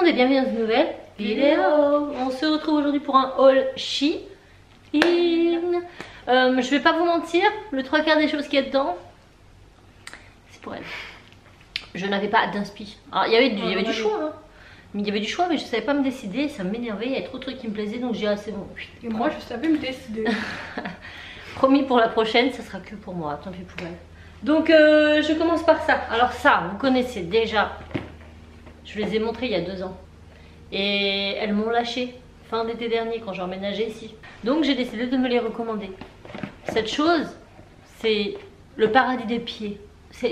monde et bienvenue dans une nouvelle vidéo. On se retrouve aujourd'hui pour un haul Shein. Je vais pas vous mentir, le 3/4 des choses qu'il y a dedans, c'est pour elle. Je n'avais pas d'inspi. Alors il y avait du choix, hein. Mais il y avait du choix, mais je savais pas me décider, ça m'énervait, il y avait trop de trucs qui me plaisaient, donc j'ai dit ah c'est bon. Et moi je savais me décider. Promis, pour la prochaine, ça sera que pour moi, tant pis pour elle. Donc je commence par ça. Alors ça, vous connaissez déjà. Je vous les ai montrés il y a 2 ans. Et elles m'ont lâché fin d'été dernier quand j'ai emménagé ici. Donc j'ai décidé de me les recommander. Cette chose, c'est le paradis des pieds. Je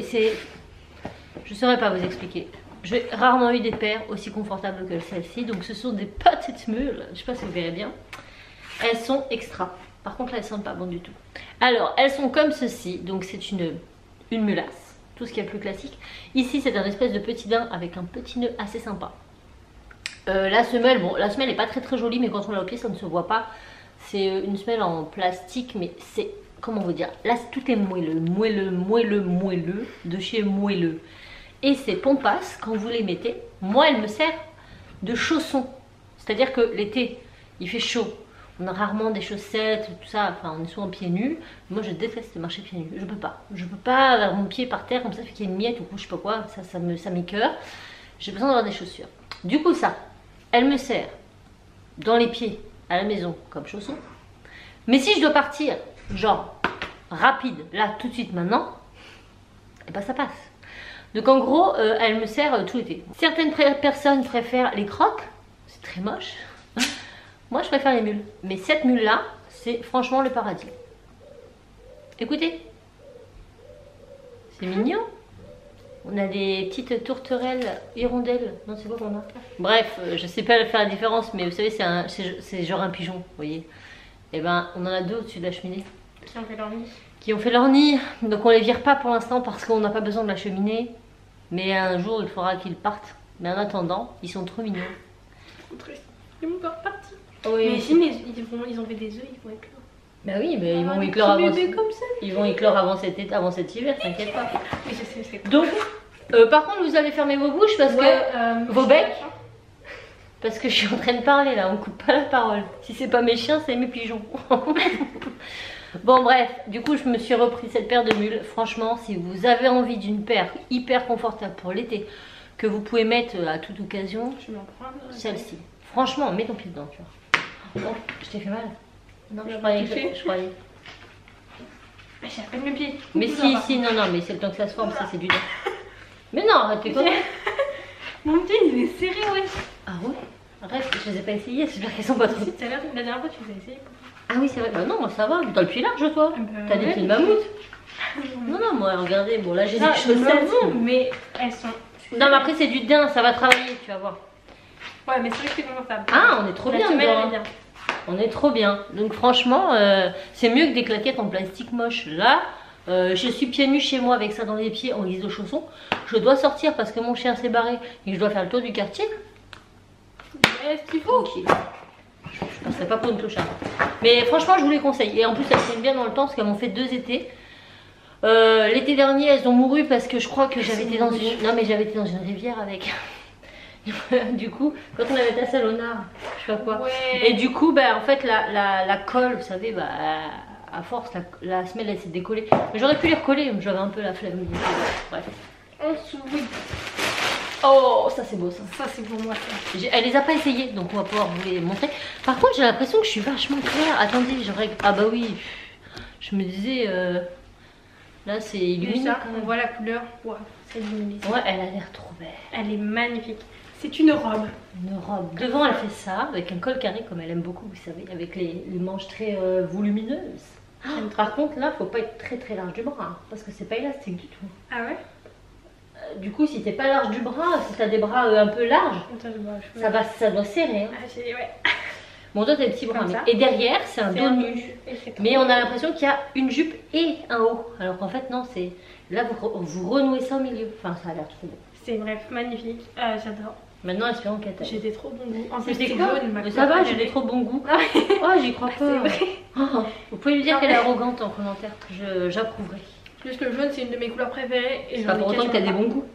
ne saurais pas vous expliquer. J'ai rarement eu des paires aussi confortables que celle-ci. Donc ce sont des petites mules. Je ne sais pas si vous verrez bien. Elles sont extra. Par contre là elles sentent pas bon du tout. Alors elles sont comme ceci. Donc c'est une mulasse. Tout ce qui est plus classique. Ici c'est un espèce de petit daim avec un petit nœud assez sympa. La semelle, bon la semelle est pas très jolie, mais quand on l'a au pied ça ne se voit pas. C'est une semelle en plastique, mais c'est, comment vous dire, là tout est moelleux, de chez Moelleux. Et ces pompasses, quand vous les mettez, moi elle me sert de chausson. C'est à dire que l'été il fait chaud. On a rarement des chaussettes, tout ça, enfin on est souvent pieds nus. Moi je déteste marcher pieds nus, je peux pas avoir mon pied par terre comme ça, fait qu'il y a une miette ou je sais pas quoi, ça m'écoeure. J'ai besoin d'avoir des chaussures. Du coup ça, elle me sert dans les pieds à la maison comme chausson. Mais si je dois partir, genre rapide, là tout de suite maintenant, et ben ça passe. Donc en gros, elle me sert tout l'été. Certaines personnes préfèrent les crocs, c'est très moche. Moi je préfère les mules. Mais cette mule là, c'est franchement le paradis. Écoutez. C'est mignon. On a des petites tourterelles, hirondelles. Non c'est quoi qu'on a? Bref, je sais pas faire la différence, mais vous savez c'est genre un pigeon, vous voyez. Et ben on en a 2 au-dessus de la cheminée. Qui ont fait leur nid. Qui ont fait leur nid. Donc on les vire pas pour l'instant parce qu'on n'a pas besoin de la cheminée. Mais un jour il faudra qu'ils partent. Mais en attendant, ils sont trop mignons. Ils vont encore partir. Oui, mais ici, ils ont fait des œufs, ils vont éclore. Bah oui, mais ils vont éclore avant cet hiver, t'inquiète pas. Oui, je sais. Donc, par contre, vous allez fermer vos bouches parce que vos becs, parce que je suis en train de parler là, on coupe pas la parole. Si c'est pas mes chiens, c'est mes pigeons. Bon bref, du coup, je me suis repris cette paire de mules. Franchement, si vous avez envie d'une paire hyper confortable pour l'été, que vous pouvez mettre à toute occasion, je m'en prends celle-ci. Franchement, mets ton pied dedans, tu vois. Oh, je t'ai fait mal. Non, je croyais. Mais j'ai à peine mes pieds. Mais si, non, mais c'est le temps que ça se forme, ça c'est du dent. Mais non, arrête tes conneries. Mon pied il est serré, ouais. Ah ouais? Arrête, je les ai pas essayées, j'espère qu'elles sont pas trop. Si, la dernière fois tu les as essayées. Ah oui, c'est vrai. Bah non, moi ça va, t'as le pied large toi. T'as des pieds de mammouth. Non, moi regardez, bon là j'ai des chaussettes. Mais elles sont. Non, mais après c'est du daim, ça va travailler, tu vas voir. Ouais, mais c'est vrai que c'est confortable. Ah, on est trop bien. On est trop bien. Donc franchement, c'est mieux que des claquettes en plastique moche. Là, je suis pieds nus chez moi avec ça dans les pieds en guise de chaussons. Je dois sortir parce que mon chien s'est barré et que je dois faire le tour du quartier. Est-ce qu'il faut? Okay. Je passerai pas pour une clocharde. Mais franchement, je vous les conseille. Et en plus, elles tiennent bien dans le temps parce qu'elles m'ont fait 2 étés. L'été dernier, elles ont mouru parce que je crois que j'avais été dans une... Non, mais j'avais été dans une rivière avec... Du coup, quand on avait tassé à l'onard, je sais pas quoi. Ouais. Et du coup, bah, en fait, la colle, vous savez, bah, à force, la semelle elle s'est décollée. Mais j'aurais pu les recoller, mais j'avais un peu la flemme. Bref. Oh, ça c'est beau ça. Ça c'est pour moi ça. Elle les a pas essayées, donc on va pouvoir vous les montrer. Par contre, j'ai l'impression que je suis vachement claire. Attendez, je règle. Ah bah oui. Je me disais, là c'est illuminé. On voit la couleur. Wow, c'est illuminé. Ouais, elle a l'air trop belle. Elle est magnifique. C'est une robe. Une robe. Devant, elle fait ça, avec un col carré, comme elle aime beaucoup, vous savez, avec les manches très volumineuses. Par contre, là, faut pas être très large du bras, hein, parce que c'est pas élastique du tout. Ah ouais? Du coup, si t'es pas large du bras, si t'as des bras un peu larges, ça doit serrer. Hein. Ah, ouais. Bon, toi, t'as des petits bras. Et derrière, c'est un dos nu. Mais on a l'impression qu'il y a une jupe et un haut. Alors qu'en fait, non, c'est... Là, vous renouez ça au milieu. Enfin, ça a l'air trop beau. C'est bref, magnifique. J'adore. Maintenant, espérons qu'elle t'aille. J'ai des trop bons goûts. En plus, c'est jaune. Mais ça va, j'ai des trop bons goûts. Oh, j'y crois pas. C'est vrai. Oh, vous pouvez lui dire qu'elle est arrogante en commentaire. J'approuverai. Juste le jaune, c'est une de mes couleurs préférées. Et C'est pas pour autant que t'as des bons goûts.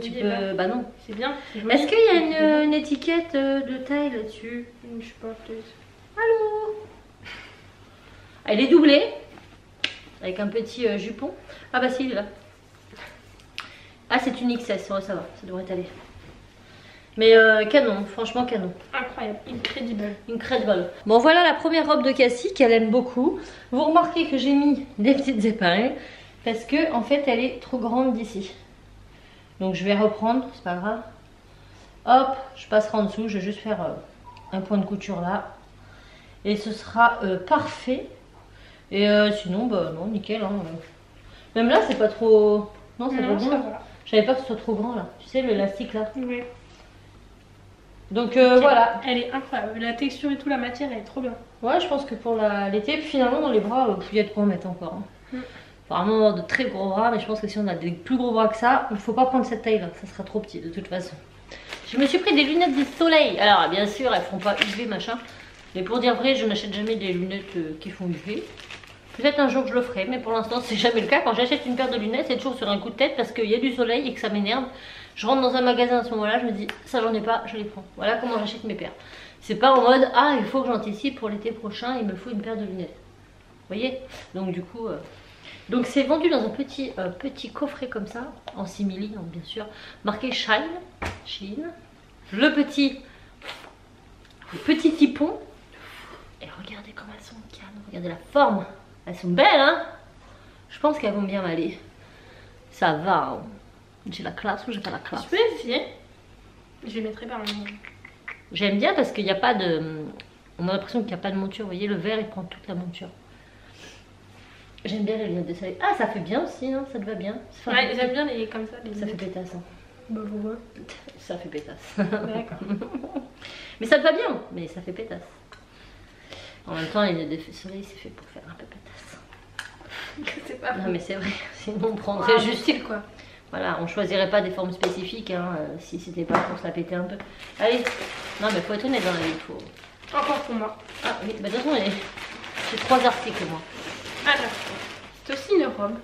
Tu Oui, peux... Bah non. C'est bien. Est-ce qu'il y a une étiquette de taille là-dessus? Je sais pas, peut-être. Allô? Elle est doublée. Avec un petit jupon. Ah bah si, il est là. Ah, c'est une XS, ça va, ça devrait aller. Mais canon, franchement canon. Incroyable, Incredible. Bon, voilà la première robe de Cassie qu'elle aime beaucoup. Vous remarquez que j'ai mis des petites épingles parce que en fait elle est trop grande d'ici. Donc je vais reprendre, c'est pas grave. Hop, je passerai en dessous, je vais juste faire un point de couture là. Et ce sera parfait. Et sinon, bah non, nickel. Hein. Même là, c'est pas trop... Non, ça va bien. Je savais pas que ce soit trop grand là. Tu sais, l'élastique là. Oui. Donc voilà. Elle est incroyable. La texture et tout, la matière, elle est trop bien. Ouais, je pense que pour l'été, finalement, dans les bras, il y a de quoi en mettre encore. Hein. Apparemment, de très gros bras, mais je pense que si on a des plus gros bras que ça, il faut pas prendre cette taille là. Ça sera trop petit de toute façon. Je me suis pris des lunettes du soleil. Alors, bien sûr, elles font pas UV machin. Mais pour dire vrai, je n'achète jamais des lunettes qui font UV. Peut-être un jour je le ferai, mais pour l'instant c'est jamais le cas. Quand j'achète une paire de lunettes, c'est toujours sur un coup de tête parce qu'il y a du soleil et que ça m'énerve. Je rentre dans un magasin à ce moment-là, je me dis ça j'en ai pas, je les prends. Voilà comment j'achète mes paires. C'est pas en mode ah il faut que j'anticipe pour l'été prochain, il me faut une paire de lunettes. Vous voyez? Donc du coup, donc c'est vendu dans un petit coffret comme ça, en simili hein, bien sûr, marqué Shine. Le petit tipon. Et regardez comme elles sont calmes, regardez la forme. Elles sont belles, hein? Je pense qu'elles vont bien m'aller. Ça va. Hein. J'ai la classe ou j'ai pas la classe? Je peux essayer. Je les mettrai par exemple. J'aime bien parce qu'il n'y a pas de... On a l'impression qu'il n'y a pas de monture. Vous voyez, le vert, il prend toute la monture. J'aime bien les lunettes de soleil. Ah, ça fait bien aussi, hein? Ça te va bien. Ouais, j'aime bien les comme ça. Ça fait pétasse. Hein. Bah, pourquoi? Ça fait pétasse. D'accord. Mais ça te va bien, mais ça fait pétasse. En même temps, les lunettes de soleil, c'est fait pour faire un peu pétasse. C'est pas Non mais c'est vrai, sinon on prendrait juste style quoi. Voilà, on choisirait pas des formes spécifiques hein, si c'était pas pour se la péter un peu. Allez, non mais faut être honnête dans la vie, faut... Encore pour moi. Ah oui, bah de toute façon j'ai 3 articles moi. Alors, c'est aussi une robe.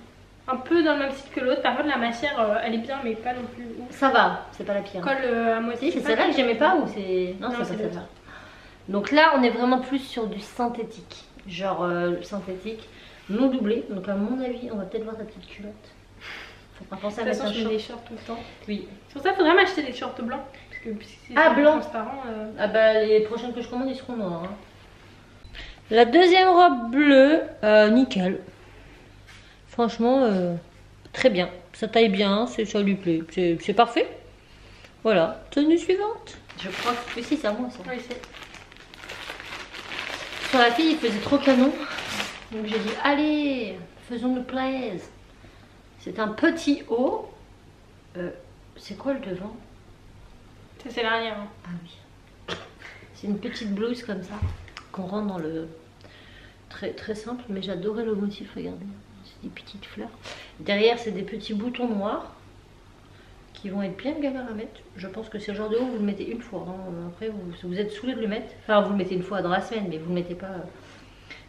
Un peu dans le même style que l'autre, par contre la matière elle est bien mais pas non plus ouf. Ça va, c'est pas la pire. Colle à moitié. Si, c'est celle-là que j'aimais pas ou c'est... Non, c'est pas celle-là. Donc là on est vraiment plus sur du synthétique. Genre synthétique. Non doublé, donc à mon avis, on va peut-être voir ta petite culotte. Faut pas penser à mettre un short. Des shorts tout le temps. Oui. C'est pour ça qu'il faudrait m'acheter des shorts blancs. Parce que si ah, blanc transparent. Ah bah les prochaines que je commande, ils seront noirs. Hein. La deuxième robe bleue, nickel. Franchement, très bien. Ça taille bien, ça lui plaît. C'est parfait. Voilà, tenue suivante. Je crois que si, c'est à moi ça. Oui, c'est. Sur la fille, il faisait trop canon. Donc j'ai dit, allez, faisons-nous plaisir. C'est un petit haut. C'est quoi le devant? C'est l'arrière. Hein. Ah oui. C'est une petite blouse comme ça, qu'on rentre dans le... Très simple, mais j'adorais le motif, regardez. C'est des petites fleurs. Derrière, c'est des petits boutons noirs qui vont être bien galères à mettre. Je pense que c'est le genre de haut, vous le mettez une fois. Hein. Après, vous êtes saoulé de le mettre. Enfin, vous le mettez une fois dans la semaine, mais vous le mettez pas...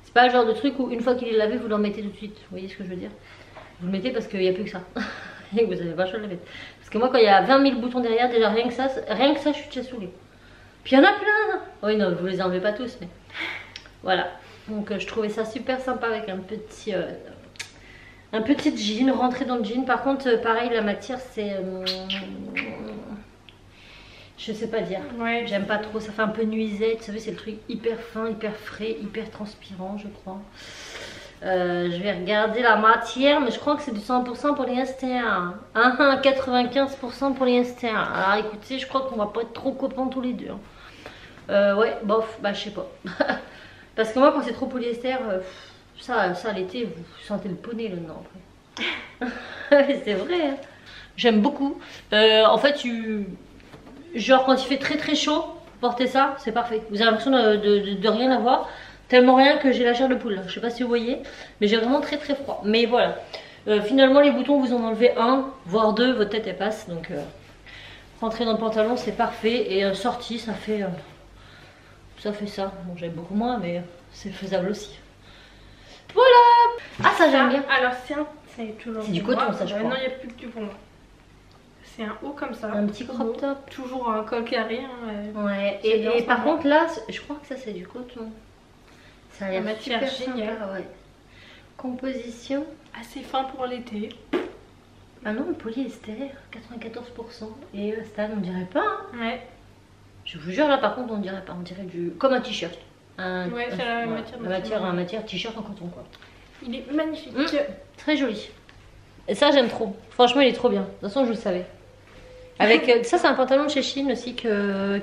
C'est pas le genre de truc où une fois qu'il est lavé, vous le remettez tout de suite. Vous voyez ce que je veux dire? Vous le mettez parce qu'il n'y a plus que ça. Et vous avez pas le choix de le mettre. Parce que moi, quand il y a 20 000 boutons derrière, déjà rien que ça, je suis déjà saoulée. Puis il y en a plein. Oui, non, vous les enlevez pas tous, mais voilà. Donc je trouvais ça super sympa avec un petit jean, rentré dans le jean. Par contre, pareil, la matière, c'est... je sais pas dire. Ouais, j'aime pas trop. Ça fait un peu nuisette. Vous savez, c'est le truc hyper fin, hyper frais, hyper transpirant, je crois. Je vais regarder la matière, mais je crois que c'est du 100% polyester. 95% polyester. Alors écoutez, je crois qu'on va pas être trop copains tous les deux. Ouais, bof, bah je sais pas. Parce que moi, quand c'est trop polyester, ça l'été, vous sentez le poney là-dedans après. C'est vrai. Hein. J'aime beaucoup. En fait, genre quand il fait très chaud, portez ça, c'est parfait. Vous avez l'impression de rien avoir. Tellement rien que j'ai la chair de poule là. Je sais pas si vous voyez, mais j'ai vraiment très froid. Mais voilà. Finalement, les boutons, vous en enlevez un, voire deux, votre tête elle passe. Donc, rentrer dans le pantalon, c'est parfait. Et sortie, ça fait ça. Bon, j'aime beaucoup moins, mais c'est faisable aussi. Voilà. Ah, ça j'aime bien. Alors, Ça est toujours. C'est du pour coton, moi. ça, je crois. Non, il n'y a plus que du pour moi. C'est un haut comme ça. Un petit crop top. Toujours un col carré. Hein, Ouais, c'est bien, et ça par va. contre là, je crois que ça c'est du coton. Ça a l'air La matière super géniale. sympa, ouais. Composition. assez fin pour l'été. Ah non, polyester, 94%. Et Stan, on dirait pas. Hein. Ouais. Je vous jure, là par contre, on dirait pas. On dirait du. Comme un t-shirt. Ouais, c'est la même matière. La matière t-shirt en coton, quoi. Il est magnifique. Très joli. Et ça, j'aime trop. Franchement, il est trop bien. De toute façon, je le savais. Avec ça, c'est un pantalon de chez Shein aussi qui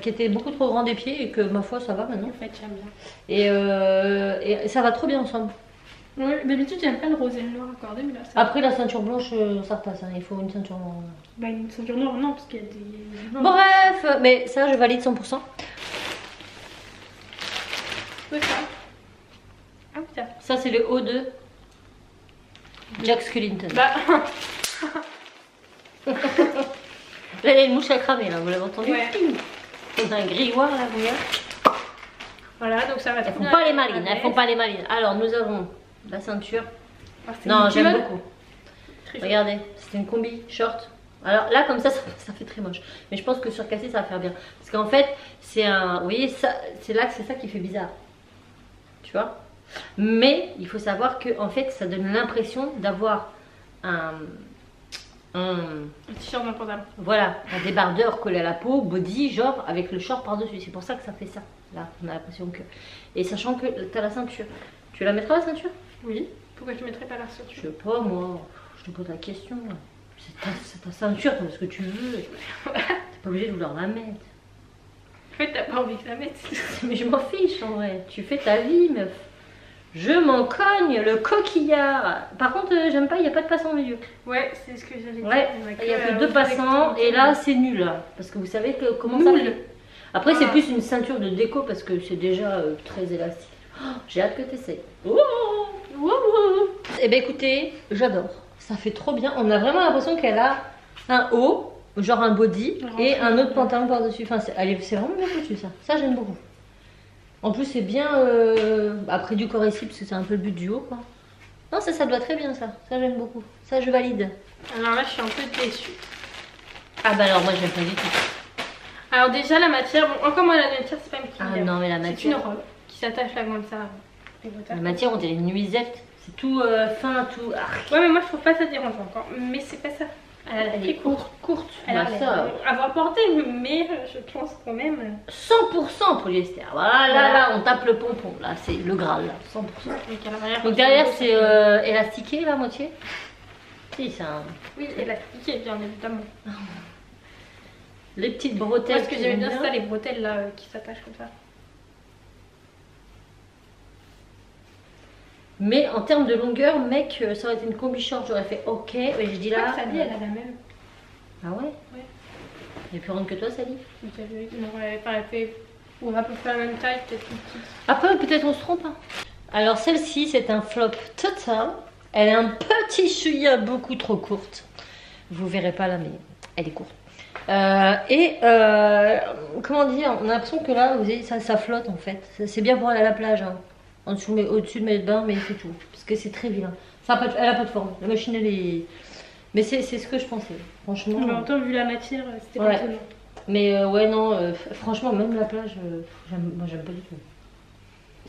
était beaucoup trop grand des pieds et que ma foi, ça va maintenant. En fait, j'aime bien. Et ça va trop bien ensemble. Ouais, d'habitude, j'aime pas le rose et le noir accordé, mais là, ça. Après, la ceinture blanche, ça repasse. Hein. Il faut une ceinture noire. Bah, une ceinture noire, non, parce qu'il y a des. blancs. Bref, mais ça, je valide 100%. Ouais, ça. Ah, putain. Ça, c'est le haut de Jack Skellington. Bah, Là, il y a une mouche à cramer, là, vous l'avez entendu? ouais. C'est un grimoire, là, vous voyez. Voilà, donc ça va Elles trop font bien pas les avec malines, la elles font veste. pas les malines. Alors, nous avons la ceinture. Ah, c'est Non, une j'aime culotte. beaucoup. Très jolie. Regardez, c'est une combi short. Alors là, comme ça fait très moche. Mais je pense que sur cassé, ça va faire bien. Parce qu'en fait, c'est un. Vous voyez, ça, c'est là que c'est ça qui fait bizarre. Tu vois? Mais il faut savoir que en fait, ça donne l'impression d'avoir un Un t-shirt d'un pantalon. voilà, un débardeur collé à la peau, body, genre avec le short par-dessus. C'est pour ça que ça fait ça. Là, on a l'impression que. Et sachant que t'as la ceinture. Tu la mettras la ceinture? Oui. Pourquoi je mettrais pas la Je ceinture? sais pas, moi. Je te pose la question. C'est ta ceinture, tu fais ce que tu veux. T'es pas obligé de vouloir la mettre. En fait, t'as pas envie que je la mette. Mais je m'en fiche en vrai. Tu fais ta vie, meuf. Je m'en cogne le coquillard. Par contre, j'aime pas, il n'y a pas de passant au milieu. Ouais, c'est ce que j'allais dire. Ouais, il n'y a que deux passants et là c'est nul. Là, parce que vous savez que comment ça Moule. fait. Après, c'est Ah. plus une ceinture de déco parce que c'est déjà très élastique. Oh, j'ai hâte que tu essayes. Eh bien écoutez, j'adore. Ça fait trop bien. On a vraiment l'impression qu'elle a un haut, genre un body, et un autre pantalon par-dessus. Enfin, c'est vraiment bien foutu ça. Ça, j'aime beaucoup. En plus, c'est bien après du corps ici, parce que c'est un peu le but du haut, quoi. Non, ça doit très bien, ça. Ça, j'aime beaucoup. Ça, je valide. Alors là, je suis un peu déçue. Ah bah alors, moi, j'aime pas du tout. Alors déjà, la matière, bon, encore moi, la matière, c'est pas une Ah cuillère. non, mais la C'est une matière... robe qui s'attache là comme ça. La matière, on dirait une nuisette. C'est tout fin, tout... Ah, Ouais, mais moi, je trouve pas ça dérangeant encore. Mais c'est pas ça. elle est courte. Elle a Bah, l'air ça... avoir porté, mais je pense quand même. 100% polyester. Voilà, là, on tape le pompon. Là, c'est le Graal, là. 100%. Donc derrière, c'est élastiqué, la moitié. Si, c'est un... Oui, élastiqué, bien évidemment. Les petites bretelles. Parce que qui j'aime vont bien ça, les bretelles là qui s'attachent comme ça. Mais en termes de longueur, mec, ça aurait été une combi short, j'aurais fait ok. Mais je dis là. Sally, elle a la même. Ah ouais? Ouais. Elle est plus grande que toi, Sally. Donc elle fait ou à peu près la même taille, peut-être une petite. Après, peut-être on se trompe. Hein. Alors, celle-ci, c'est un flop total. Elle est un petit chouïa beaucoup trop courte. Vous verrez pas là, mais elle est courte. Comment dire, on a l'impression que là, vous voyez, ça flotte en fait. C'est bien pour aller à la plage. Hein. Au-dessus de mes bains, mais c'est tout. Parce que c'est très vilain. Elle a pas de forme. La machine, elle est. Mais c'est ce que je pensais. Franchement. En même temps, vu la matière, c'était Ouais. pas étonnant. Mais ouais, non, franchement, même la plage, moi j'aime pas du tout.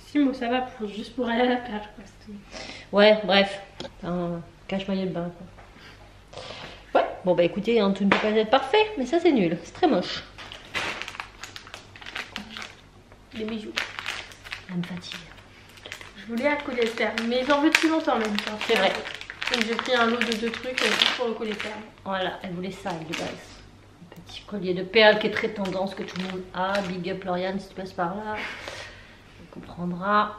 Si, moi ça va juste pour aller à la plage. Quoi. Ouais, bref. Un cache-maillot de bain. Quoi. Ouais, bon bah écoutez, hein, tout ne peut pas être parfait, mais ça c'est nul. C'est très moche. Les bijoux. Ça me fatigue. Je voulais à polyester, mais j'en veux depuis longtemps même. C'est vrai. Donc j'ai pris un lot de 2 trucs juste pour le polyester. Voilà, elle voulait ça, de base. Un petit collier de perles qui est très tendance, que tout le monde a. Big up Lauriane, si tu passes par là. Tu comprendras.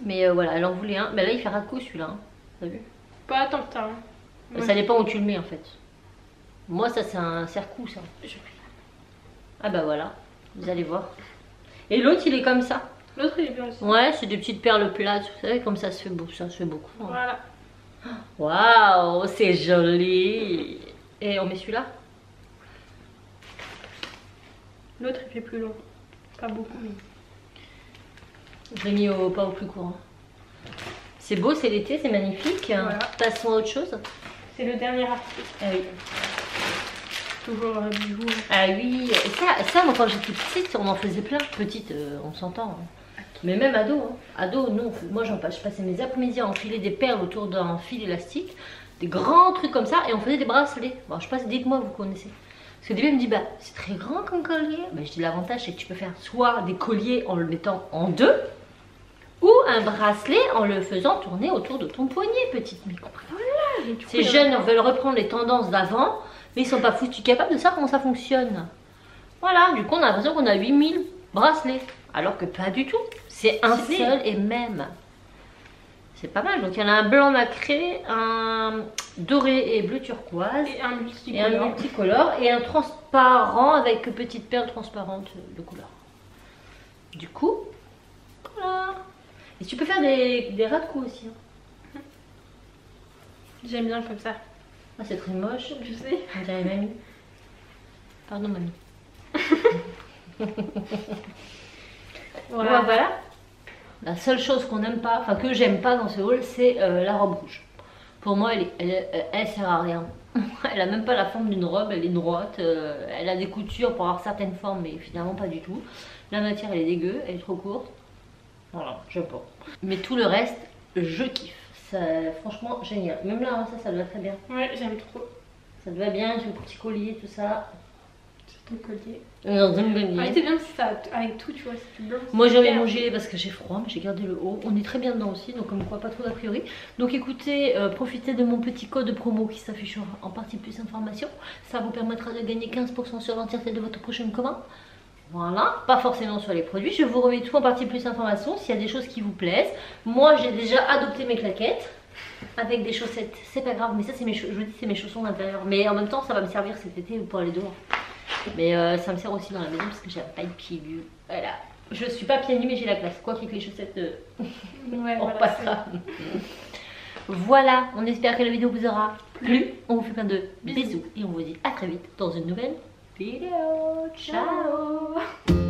Mais voilà, elle en voulait un. Mais là, il fait racco celui-là. Hein. T'as vu? Pas tant que ça. Hein. Mais ça dépend où tu le mets en fait. Moi, ça, c'est un serre-cou, ça. Ah bah voilà, vous allez voir. Et l'autre, il est comme ça. L'autre, il est bien aussi. Ouais, c'est des petites perles plates, vous savez, comme ça se fait, ça se fait beaucoup. Hein. Voilà. Waouh, c'est joli. Et on met celui-là? L'autre, il fait plus long. Pas beaucoup, mais. Je l'ai mis pas au plus court. Hein. C'est beau, c'est l'été, c'est magnifique. Voilà. Passons à autre chose. C'est le dernier article. Ah oui. Toujours bijoux. Ah oui, et ça, moi quand j'étais petite, on en faisait plein. Petite, on s'entend. Hein. Mais même ado. Hein. Ado, non. Moi, je passais mes après-midi à enfiler des perles autour d'un fil élastique. Des grands trucs comme ça. Et on faisait des bracelets. Bon, je sais pas, dites-moi, vous connaissez. Parce que début, elle me dit, bah, c'est très grand comme collier. Bah, je dis, l'avantage, c'est que tu peux faire soit des colliers en le mettant en deux, ou un bracelet en le faisant tourner autour de ton poignet, petite. Mais voilà, ces jeunes veulent reprendre les tendances d'avant, mais ils sont pas foutus capables de savoir comment ça fonctionne. Voilà, du coup, on a l'impression qu'on a 8000 bracelets. Alors que pas du tout. C'est un seul et même. C'est pas mal. Donc il y en a un blanc nacré, un doré et bleu turquoise. Et un multicolore. Et un transparent avec petite perle transparente de couleur. Du coup, voilà. Et tu peux faire des ras de cou aussi. Hein. J'aime bien comme ça. Ah, c'est très moche. Je sais. On dirait mamie. Pardon mamie. Voilà. Voilà. La seule chose qu'on n'aime pas, enfin que j'aime pas dans ce haul, c'est la robe rouge. Pour moi, elle sert à rien. Elle a même pas la forme d'une robe, elle est droite. Elle a des coutures pour avoir certaines formes, mais finalement pas du tout. La matière, elle est dégueu, elle est trop courte. Voilà, j'aime pas. Mais tout le reste, je kiffe. Franchement, génial. Même là, ça te va très bien. Ouais, j'aime trop. Ça te va bien, tu as un petit collier, tout ça. Ton collier. Dans un collier. Ah, c'est bien si ça avec tout, tu vois, c'est blanc. Moi j'avais mon gilet parce que j'ai froid, mais j'ai gardé le haut. On est très bien dedans aussi, donc comme quoi pas trop d'a priori. Donc écoutez, profitez de mon petit code promo qui s'affichera en partie plus information. Ça vous permettra de gagner 15% sur l'entièreté de votre prochaine commande. Voilà, pas forcément sur les produits. Je vous remets tout en partie plus information s'il y a des choses qui vous plaisent. Moi j'ai déjà adopté mes claquettes avec des chaussettes. C'est pas grave, mais ça c'est mes je vous dis c'est mes chaussons d'intérieur. Mais en même temps ça va me servir cet été pour aller dehors. Mais ça me sert aussi dans la maison parce que j'ai pas de pieds nus. Voilà. Je suis pas pieds nus mais j'ai la classe. Quoi qu'avec les chaussettes, ouais, on repassera. Voilà, on espère que la vidéo vous aura plu. On vous fait plein de bisous et on vous dit à très vite dans une nouvelle vidéo. Ciao.